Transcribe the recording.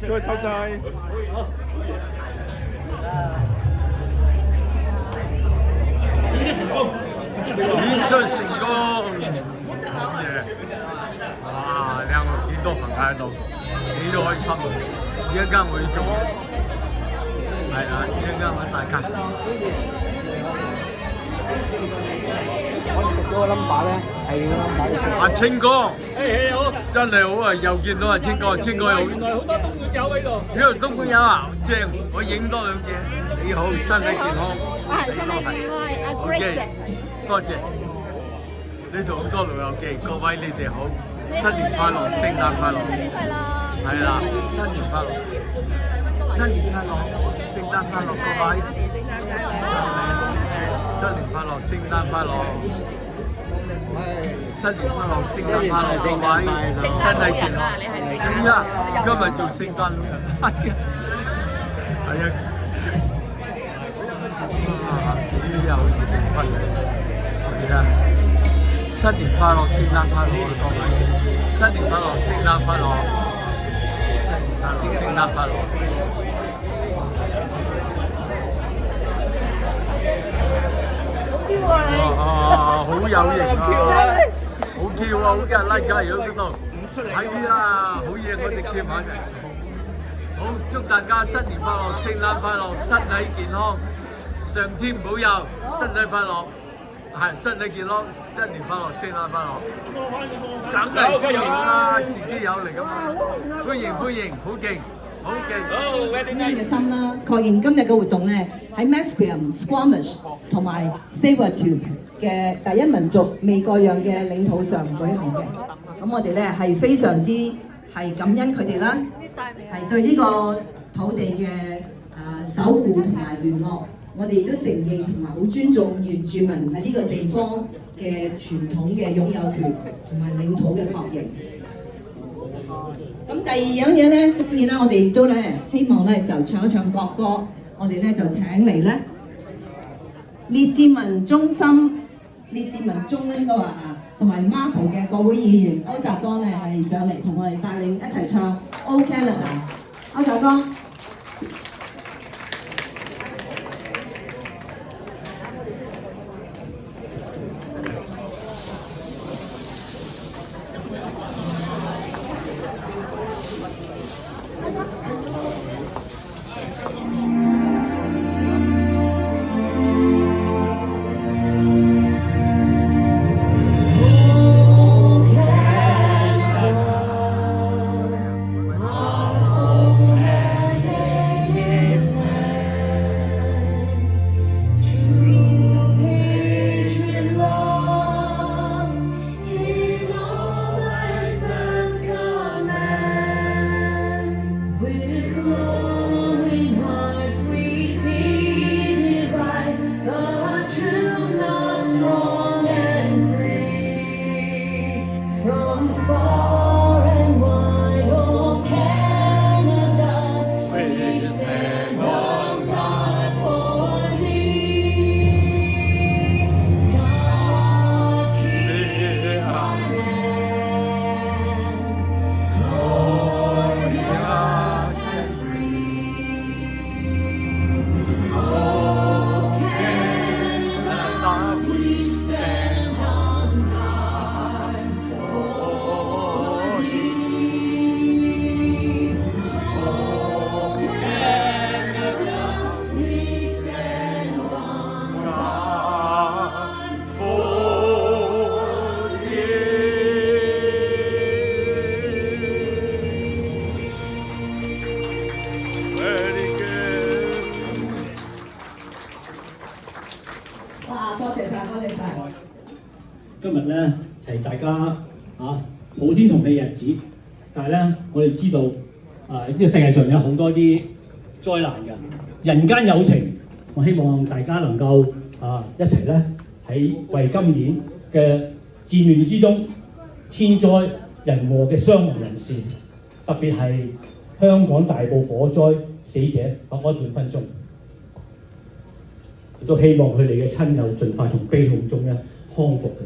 再收晒。演出成功，哇！你睇我幾多朋友喺度，幾多開心，一陣間會做，係啊，一陣間揾大家。我哋讀咗個 number 咧，係個 number。阿清哥，你好，真係好啊！又見到阿清哥，清哥又原來好多東莞友喺度。呢度東莞友啊，正！我影多兩件。你好，身體健康。係身體健康，阿 Great 姐。多謝。呢度好多老友記，各位你哋好，新年快樂，聖誕快樂。新年快樂。係啦，新年快樂，新年快樂，聖誕快樂，各位。聖誕快樂。新年快樂，聖誕快樂。新年快樂，聖誕快樂，各位，身體健康。係啊，今日做聖誕老人，係啊，係啊，幾有緣分啊！係啊，新年快樂，聖誕快樂，各位，新年快樂，聖誕快樂，新年快樂，聖誕快樂。好有型啊！好 Q 啊！好嘅，like 加油嗰度，係啊，好嘢！我哋 keep 下嘅。好，祝大家新年快樂，聖誕快樂，身體健康，上天保佑，身體快樂，係身體健康，新年快樂，聖誕快樂。梗係歡迎啦，自己有嚟㗎嘛，歡迎歡迎，好勁！好嘅心啦，確認今日嘅活動咧喺 Masquerade Squamish 同埋 Tsleil-Waututh 嘅第一民族未割讓嘅領土上舉行嘅。咁我哋咧係非常之係感恩佢哋啦，係對呢個土地嘅守護同埋聯絡。我哋亦都承認同埋好尊重原住民喺呢個地方嘅傳統嘅擁有權同埋領土嘅確認。咁第二樣嘢咧，當然啦，我哋亦都咧希望咧就唱一唱國歌，我哋咧就請嚟咧列治文中心、列治文中咧應該話同埋 Marple 嘅國會議員歐澤剛咧係上嚟同我哋帶領一齊唱 O Canada。歐澤剛。今日咧係大家普天同慶嘅日子，但係咧我哋知道呢個世界上有好多啲災難嘅，人間有情，我希望大家能夠一齊咧喺為今年嘅戰亂之中，天災人禍嘅傷亡人士，特別係香港大埔火災死者默哀半分鐘，亦都希望佢哋嘅親友盡快從悲痛中咧康復嘅。